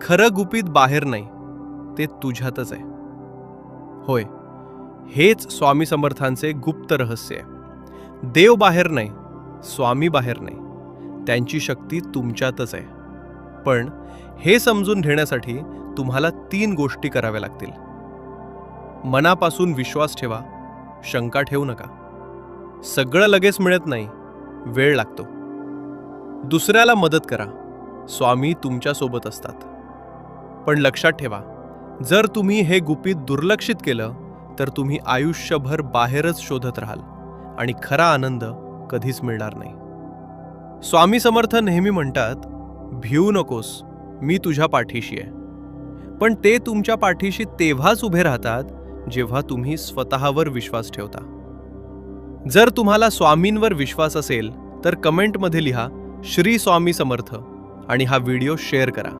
खरं गुपित बाहेर नाही, ते तुझ्यातच आहे. होय, हेच स्वामी समर्थांचे गुप्त रहस्य आहे. देव बाहेर नाही, स्वामी बाहेर नाही, त्यांची शक्ती तुमच्यातच आहे. पण हे समजून घेण्यासाठी तुम्हाला 3 गोष्टी कराव्या लागतील. मनापासून विश्वास ठेवा, शंका ठेवू नका. सगळं लगेच मिळत नाही, वेळ लागतो. दुसऱ्याला मदत करा, स्वामी तुमच्या सोबत असतात. पण लक्षात ठेवा, जर तुम्ही हे गुपित दुर्लक्षित केलं तर तुम्ही आयुष्यभर बाहेरच शोधत राहाल आणि खरा आनंद कधीच मिळणार नाही. स्वामी समर्थ नेहमी म्हणतात, भिवू नकोस, मी तुझ्या पाठीशी आहे. पण ते तुमच्या पाठीशी तेव्हाच उभे राहतात जेव्हा तुम्ही स्वतःवर विश्वास ठेवता. जर तुम्हाला स्वामींवर विश्वास असेल तर कमेंटमध्ये लिहा, श्री स्वामी समर्थ, आणि हा व्हिडिओ शेअर करा.